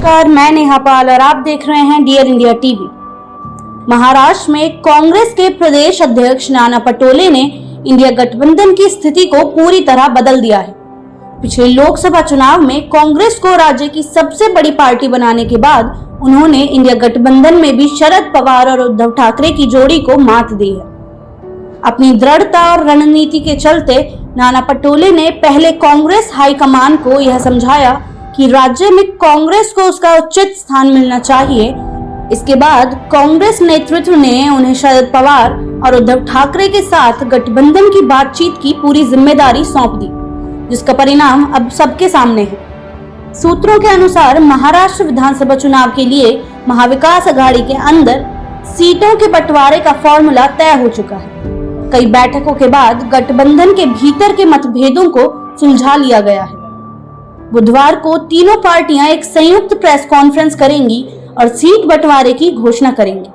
नमस्कार, मैं नेहा पाल और आप देख रहे हैं डियर इंडिया टीवी। महाराष्ट्र में कांग्रेस के प्रदेश अध्यक्ष नाना पटोले ने इंडिया गठबंधन की स्थिति को पूरी तरह बदल दिया है। पिछले लोकसभा चुनाव में कांग्रेस को राज्य की सबसे बड़ी पार्टी बनाने के बाद उन्होंने इंडिया गठबंधन में भी शरद पवार और उद्धव ठाकरे की जोड़ी को मात दी है। अपनी दृढ़ता और रणनीति के चलते नाना पटोले ने पहले कांग्रेस हाईकमान को यह समझाया कि राज्य में कांग्रेस को उसका उचित स्थान मिलना चाहिए। इसके बाद कांग्रेस नेतृत्व ने उन्हें शरद पवार और उद्धव ठाकरे के साथ गठबंधन की बातचीत की पूरी जिम्मेदारी सौंप दी, जिसका परिणाम अब सबके सामने है। सूत्रों के अनुसार महाराष्ट्र विधानसभा चुनाव के लिए महाविकास अघाड़ी के अंदर सीटों के बंटवारे का फॉर्मूला तय हो चुका है। कई बैठकों के बाद गठबंधन के भीतर के मतभेदों को सुलझा लिया गया है। बुधवार को तीनों पार्टियां एक संयुक्त प्रेस कॉन्फ्रेंस करेंगी और सीट बंटवारे की घोषणा करेंगी।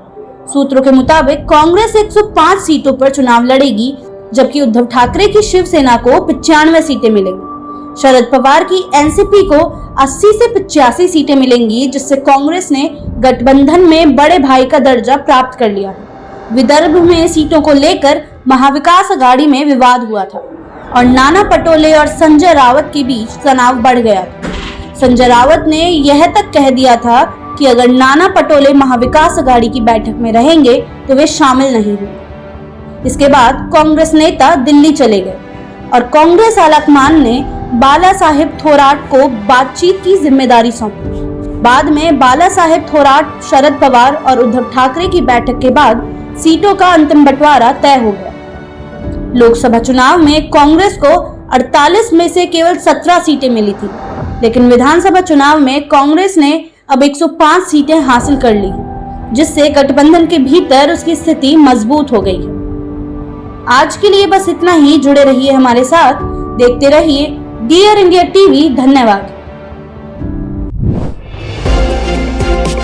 सूत्रों के मुताबिक कांग्रेस 105 सीटों पर चुनाव लड़ेगी, जबकि उद्धव ठाकरे की शिवसेना को 95 सीटें मिलेंगी। शरद पवार की एनसीपी को 80 से 85 सीटें मिलेंगी, जिससे कांग्रेस ने गठबंधन में बड़े भाई का दर्जा प्राप्त कर लिया है। विदर्भ में सीटों को लेकर महाविकास अघाड़ी में विवाद हुआ था और नाना पटोले और संजय रावत के बीच तनाव बढ़ गया था। संजय रावत ने यह तक कह दिया था कि अगर नाना पटोले महाविकास अघाड़ी की बैठक में रहेंगे तो वे शामिल नहीं होंगे। इसके बाद कांग्रेस नेता दिल्ली चले गए और कांग्रेस आलाकमान ने बाला साहेब थोराट को बातचीत की जिम्मेदारी सौंपी। बाद में बाला साहेब थोराट, शरद पवार और उद्धव ठाकरे की बैठक के बाद सीटों का अंतिम बंटवारा तय हो गया। लोकसभा चुनाव में कांग्रेस को 48 में से केवल 17 सीटें मिली थी, लेकिन विधानसभा चुनाव में कांग्रेस ने अब 105 सीटें हासिल कर ली, जिससे गठबंधन के भीतर उसकी स्थिति मजबूत हो गई है। आज के लिए बस इतना ही। जुड़े रहिए हमारे साथ, देखते रहिए डियर इंडिया टीवी। धन्यवाद।